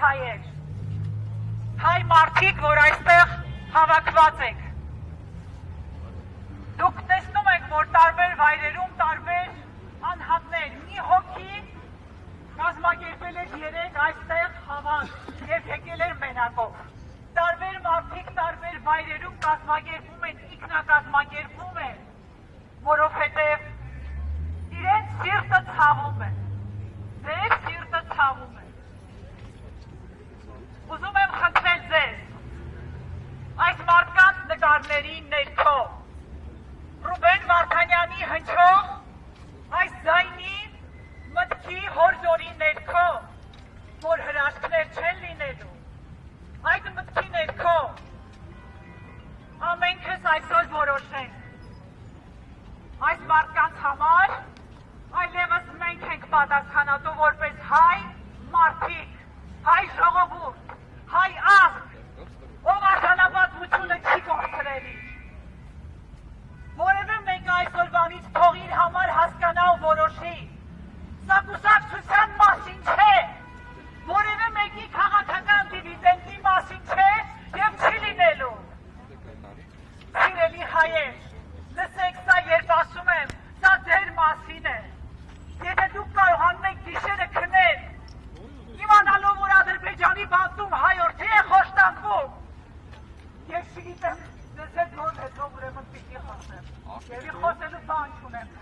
հայեր, հայ մարդիկ, որ այստեղ հավաքված եք։ Դուք տեսնում եք, որ տարբեր վայրերում տարբեր անհատներ, մի հոգի կազմակերպել էր 3 այստեղ հավաք և եկել էր մենակով։ Տարբեր մարդիկ տարբեր վայրերում կազմակերպում են, ինքնակազմակերպում են, որովհետև իրենց սիրտը ցավում է, ձեր սիրտը ցավում է։ Ուզում եմ խնդրել ձեզ, այս մարդկանց նկարների ներքո, Ռուբեն Վարդանյանի հնչող այս ձայնի մտքի հորձորի ներքո, որ հրաշքներ չեն լինելու, այդ մտքի ներքո ամենքս այսօր որոշենք։ Այս մարդկանց համար այլևս մենք ենք պատասխանատու որպես հայ մարդիկ, հայ ժողովուրդ, հայ ազգ, ով արժանապատվությունը չի կորցրելի։ Որևէ մեկը այսօրվանից թող իր համար հասկանա ու որոշի։ Սա կուսակցության մասին չէ, որևէ մեկի քաղաքական դիվիդենդի մասին չէ և չի լինելու։ Սիրելի հայեր, լսեք, սա երբ ասում եմ, սա ձեր մասին է։ Եթե դուք կարողանում եք գիշերը քնել, իմանալով, որ Ադրբեջանի բանտում հայորդի է խոշտանգվում, ես չգիտեմ, ձեզ հետ որ հետո ուրեմն պիտի խոսեմ, և խոսելու բան չունեմ։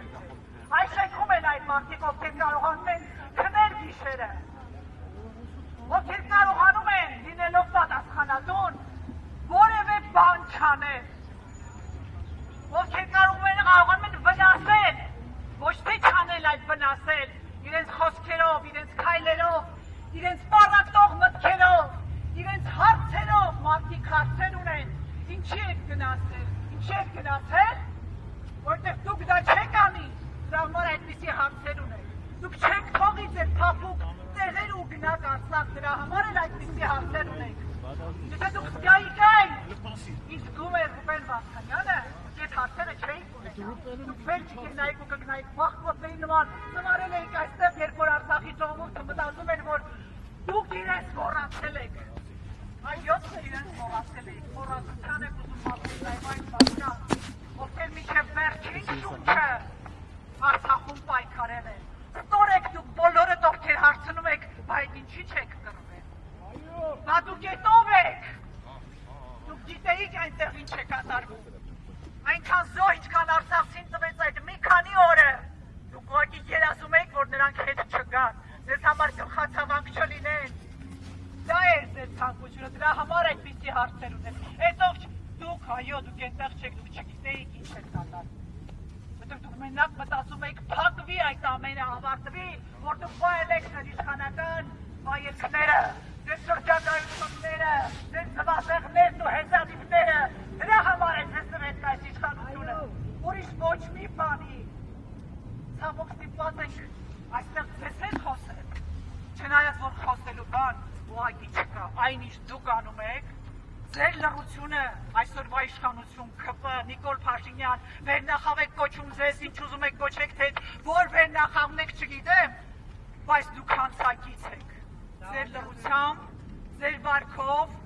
Այս շենքում են այդ մարդիկ, ովքեր կարողանում են քնել գիշերը, ովքեր կարողանում են լինելով պատասխանատուն, որևէ բան չանել, ովքեր կարողանում են վնասել, ոչ թե չանել, այլ վնասել, իրենց խոսքերով, իրենց քայլերով, իրենց պառակտող մտքերով, իրենց հարցերով, մարդիկ հարցեր ունեն, ինչի եք գնացել, որտեղ դուք դա չեք անի, դրա համար այդպիսի հարցեր ունեք, դուք չեք թողի ձեր փափուկ տեղեր ու գնաք Արցախ, դրա համար էլ այդպիսի հարցեր ունեք, եթե դուք զգայիք այն, ինձ զգում է Ռուբեն Վարդանյանը, այդ հարցերը չէիք ունենա, դուք վեր չգնայիք ու կգնայիք վախկոտների նման, ծնարել էիք այստեղ, երբ որ Արցախի ժողովուրդը մտածում էր, որ դուք իրենց մոռացել եք, այո, իրենց մոռացել եք, մոռացության եք ուզում ապրել այն մարդկանց, ովքեր մինչև վերջին շունչը Արցախում պայքարել են, ստորեք դուք բոլորդ, ովքեր հարցնում եք, բայց ինչի չեք կռվել, բա դուք էդ ով եք, դուք գիտեիք այնտեղ ինչ է կատարվում, այնքան զոհ, ինչքան Արցախցին տվեց այդ մի քանի օրը, դուք ուղղակի երազում եք, որ նրանք հետ չգան, ձեզ համար գլխացավանք չլինեն, դա էր ձեր ցանկությունը, դրա համար այդպիսի հարցեր ունեն, հետո դուք, այո, դուք այնտեղ չեք, դուք չգիտեիք ինչ է կատարվում, որտեղ դուք մենակ մտածում եք փակվի այդ ամենը, ավարտվի, որ դուք վայելեք ձեր իշխանական վայելքները, ձեր շրջագայությունները, ձեր զվարճեղներն ու հեծանիվները, դրա համար է ձեզ տվեց այս իշխանությունը, ուրիշ ոչ մի բանի, ցավոք ստիպված ենք այստեղ ձեզ հետ խոսել, չնայած որ խոսելու բան ուղղակի չկա, այն ինչ դուք անում եք, ձեր լռությունը, այսօրվա իշխանություն, ՔՊ, Նիկոլ Փաշինյան, վերնախավ եք կոչում ձեզ, ինչ ուզում եք կոչեք, թե որ վերնախավն եք չգիտեմ, բայց դուք հանցակից եք, ձեր լռությամբ, ձեր վարքով,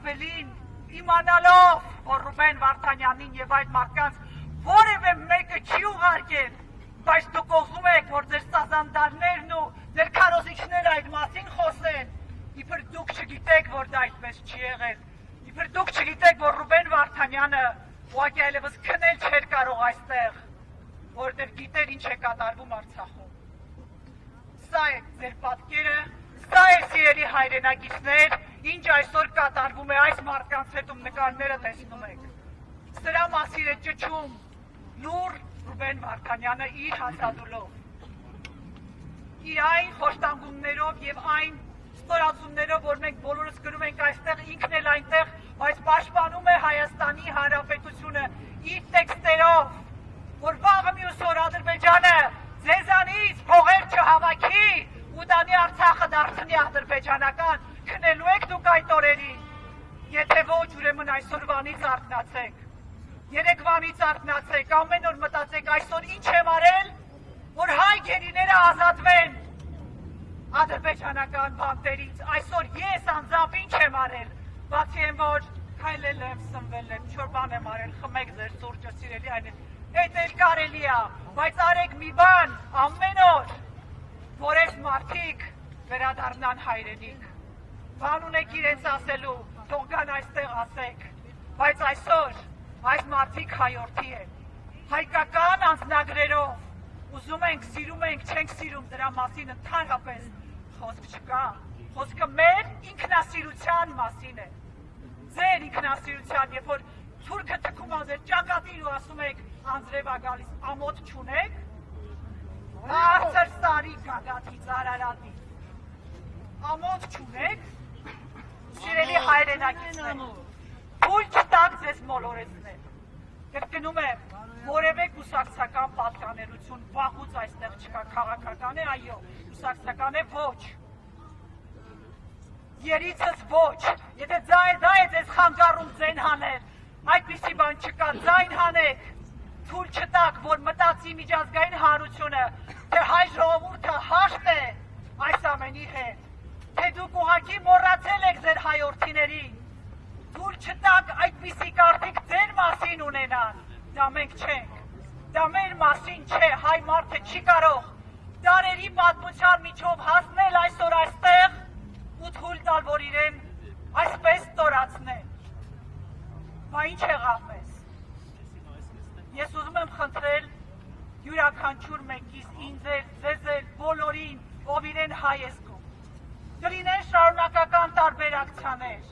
ավելին իմանալով, որ Ռուբեն Վարդանյանին և այդ մարդկանց որևէ մեկը չի ուղարկել, բայց դուք ուզում եք, որ ձեր սազանդարներն ու ձեր քարոզիչները այդ մասին խոսեն, իբր դուք չգիտեք, որ դա այդպես չի եղել, իբր դուք չգիտեք, որ Ռուբեն Վարդանյանը ուղղակի այլևս քնել չէր կարող այստեղ, որտեղ գիտեր ինչ է կատարվում Արցախում։ Սա է ձեր պատկերը, սա է սիրելի հայրենակիցներ, ինչ այսօր կատարվում է այս մարդկանց հետ ում նկարները տեսնում եք։ Սրա մասին է ճչում լուր Ռուբեն Վարդանյանը իր հաստատելով։ Իր այն խոշտանգումներով և այն ստորացումներով, որ մենք բոլորս գրում ենք այստեղ, ինքն էլ այնտեղ, բայց պաշտպանում է Հայաստանի Հանրապետությունը իր տեքստերով, որ վաղը մյուս օր Ադրբեջանը ձեզանից փողեր չհավաքի ու տանի Արցախը դարձնի ադրբեջանական, քնելու եք դուք այդ օրերին, եթե ոչ ուրեմն այսօրվանից արթնացեք, երեկվանից արթնացեք, ամեն օր մտածեք այսօր ինչ եմ արել, որ հայ գերիները ազատվեն, ադրբեջանական բանտերից այսօր ես անձամբ ինչ եմ արել, բացի եմ որ քայլել եմ, սնվել եմ, չոր բան եմ արել, խմեք ձեր սուրճը, սիրելի այն էդ էլ կարելի է, բայց արեք մի բան ամեն օր, որ այս մարդիկ վերադառնան հայրենիք, բան ունեք իրենց ասելու, թող գան այստեղ ասեք, բայց այսօր այս մարդիկ հայորդի են, հայկական անձնագրերով ուզում ենք, սիրում ենք, չենք սիրում, դրա մասին ընդհանրապես խոսք չկա, խոսքը մեր ինքնասիրության մասին է, ձեր ինքնասիրության, երբ որ թուրքը թքում ձեր ճակատին ու ասում եք անձրև ա գալիս, ամոթ չունեք, բարձր սարի գագաթից, Արարատից, ամոթ չունեք, սիրելի հայրենակիցներ, թույլ չտաք ձեզ մոլորեցնել, կրկնում եմ, որևէ կուսակցական պատկանելություն վաղուց այստեղ չկա, քաղաքական է, այո, կուսակցական է ոչ, երիցս ոչ, եթե դա է ձեզ խանգարում ձեն հանել, այդպիսի բան չկա, ձայն հանեք, թույլ չտաք, որ մտածի միջազգային հանրությունը, թե հայ ժողովուրդը հաշտ է այս ամենի հետ, թե դուք ուղղակի մոռացել եք ձեր հայորդիներին, թույլ չտաք այդպիսի կարծիք ձեր մասին ունենան, դա մենք չենք, դա մեր մասին չէ, հայ մարդը չի կարող դարերի պատմության միջով հասնել այսօր այստեղ ու թույլ տալ, որ իրեն այսպես ստորացնեն, բա ինչ եղավ մեզ, ես ուզում եմ խնդրել յուրաքանչյուր մեկից ինձ ձեզ բոլորին, ով իրեն հայ է զգում, կլինեն շարունակական տարբեր ակցիաներ,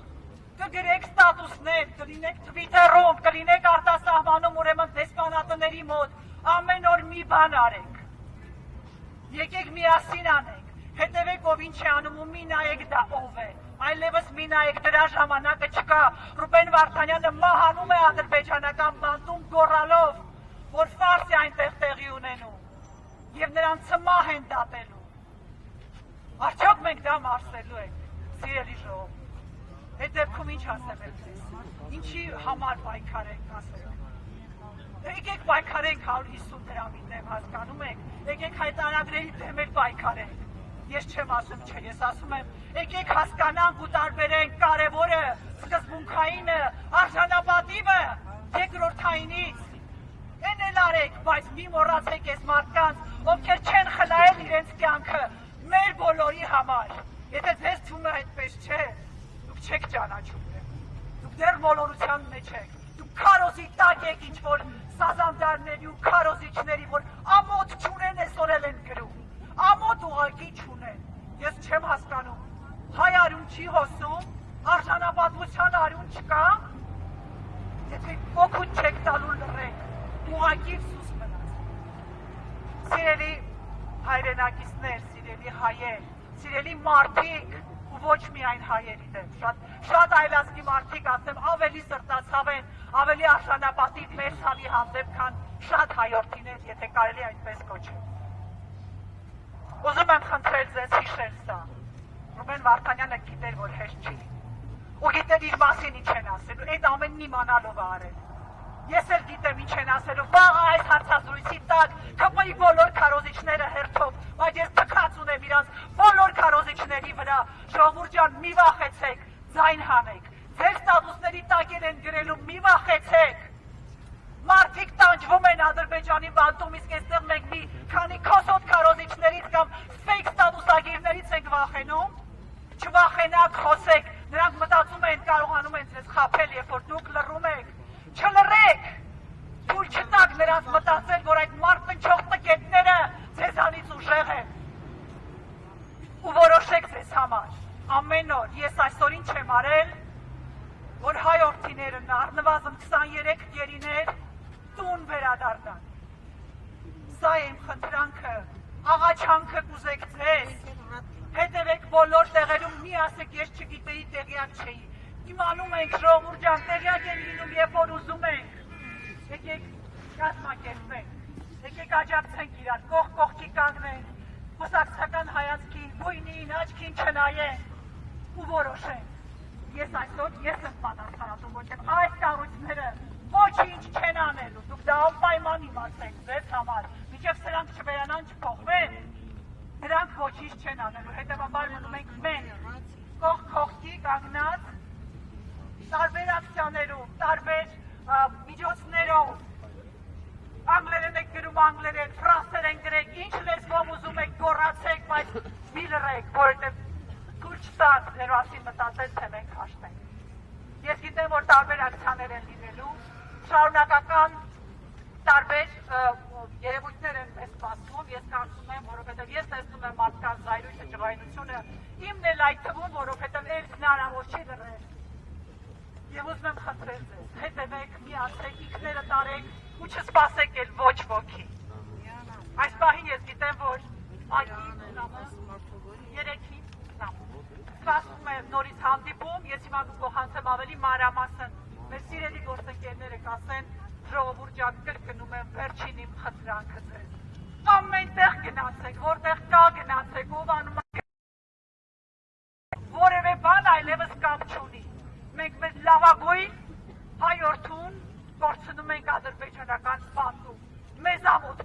կգրեք ստատուսներ, կլինեք Twitter-ում, կլինեք արտասահմանում ուրեմն դեսպանատների մոտ, ամեն օր մի բան արեք, եկեք միասին անենք, հետևեք ով ինչ է անում ու մի նայեք դա ով է, այլևս մի նայեք դրա ժամանակը չկա, Ռուբեն Վարդանյանը մահանում է ադրբեջանական բանտում գոռալով, որ ֆարս է այնտեղ տեղի ունենում, և նրան ցմահ են դատելու, արդյոք մենք դա մարսելու ենք, սիրելի ժողով, այդ դեպքում ինչ ասեմ եմ ձեզ, ինչի համար պայքար ենք ասել, եկեք պայքարենք 150 դրամի դեմ հասկանում եք, եկեք հայտարարների դեմ էլ պայքարենք, ես չեմ ասում չէ, ես ասում եմ, եկեք հասկանանք ու տարբերենք կարևորը, սկզբունքայինը, արժանապատիվը, երկրորդայինից, են էլ արեք, բայց մի մոռացեք այս մարդկանց, ովքեր չեն խնայել իրենց կյանքը, մեր բոլորի համար, եթե ձեզ թվում է այդպես չէ, դուք չեք ճանաչում, դուք դեռ մոլորության մեջ եք, դուք քարոզի տակ եք ինչ-որ սազանդարների ու քարոզիչների, որ ամոթ չունեն այսօր են գրում, ամոթ ուղղակի չունեն, ես չեմ հասկանում, հայ արյուն չի հոսում, արժանապատվության արյուն չկա, եթե օգուտ չեք տալու լռեք, ուղղակի սուս մնաց, սիրելի հայրենակիցներ, սիրելի հայեր, սիրելի մարդիկ, ու ոչ միայն հայերի դեմ, շատ այլազգի մարդիկ ասեմ, ավելի սրտացավ են, ավելի արժանապատիվ մեր ցավի հանդեպ, քան շատ հայորդիներ, եթե կարելի այդպես կոչել։ Ուզում եմ խնդրել ձեզ հիշել սա, Ռուբեն Վարդանյանը գիտեր, որ հեշտ չի, ու գիտեր իր մասին ինչ են ասելու, այդ ամենն իմանալով արել։ Ես էլ գիտեմ ինչ են ասելու, վաղ այս հարցազրույցի տակ ԿՊ-ի բոլոր քարոզիչները հերթով, բայց ես թքած ունեմ իրանց բոլոր քարոզիչների վրա, ժողովուրդ ջան, մի վախեցեք, ձայն հանեք, ձեր ստատուսների տակեր են գրելու, մի վախեցեք, մարդիկ տանջվում են Ադրբեջանի բանտում, իսկ այստեղ մենք մի քանի քոսոտ քարոզիչներից կամ ֆեյք ստատուսագիրներից ենք վախենում, չվախենաք, խոսեք, նրանք մտածում են, կարողանում են ձեզ խաբել, երբ որ դուք լռում եք, չլռեք, թույլ չտաք նրանց մտածել, որ այդ մարտնչող տկետները ձեզանից ուժեղ են, ու որոշեք ձեզ համար, ամեն օր, ես այսօր ինչ եմ արել, որ հայորդիները առնվազն 23 գերիներ տուն վերադառնան, սա է իմ խնդրանքը, աղաչանքը կուզեք ձեզ, հետևեք բոլոր տեղերում, մի ասեք, ես չգիտեի, տեղյակ չէի, իմանում ենք, ժողովուրդ ջան, տեղյակ են լինում, երբ որ ուզում ենք, եկեք կազմակերպենք, եկեք աջակցենք իրար, կողք կողքի կանգնենք, խոսակցական հայացքին, գույնին, աչքին չնայենք ու որոշենք, ես այսօր ես եմ պատասխանատու, որտեղ այս կառույցները ոչինչ չեն անելու, դուք դա անպայման իմացեք ձեզ համար, մինչև սրանք չվերանան, չփոխվեն, նրանք ոչինչ չեն անելու, հետևաբար մնում ենք մենք կողք կողքի կանգնած տարբեր ակցիաներում, տարբեր միջոցներով, անգլերեն եք գրում անգլերեն, ֆրանսերեն գրեք, ինչ լեզվով ուզում եք գոռացեք, բայց մի լռեք, որովհետև թույլ չտաք ձեր մասին մտածել, թե մենք հաշտենք։ Ես գիտեմ, որ տարբեր ակցիաներ են լինելու, շարունակական տարբեր երևույթներ են մեզ սպասվում, ես կարծում եմ, որովհետև ես տեսնում եմ մարդկանց զայրույթը, ջղայնությունը, իմն էլ այդ թվում, որովհետև էլ հնարավոր չի լռել։ Եվ ուզում եմ խնդրել ձեզ, հետևեք, միացեք, ինքները տարեք ու չսպասեք էլ ոչ ոքի։ Այս պահին ես գիտեմ, որ երեքին սպասում է նորից հանդիպում, ես հիմա կփոխանցեմ ավելի մանրամասն մեր սիրելի գործընկերները կասեն ժողովուրդ ջան, կրկնում եմ վերջին իմ խնդրանքը ձեզ։ Ամեն տեղ գնացեք, որտեղ կա գնացեք, ով անում է որևէ բան այլևս կապ չունի։ Մենք մեր լավագույն հայորդուն կորցնում ենք ադրբեջանական բանտում։ Մեզ ամոթ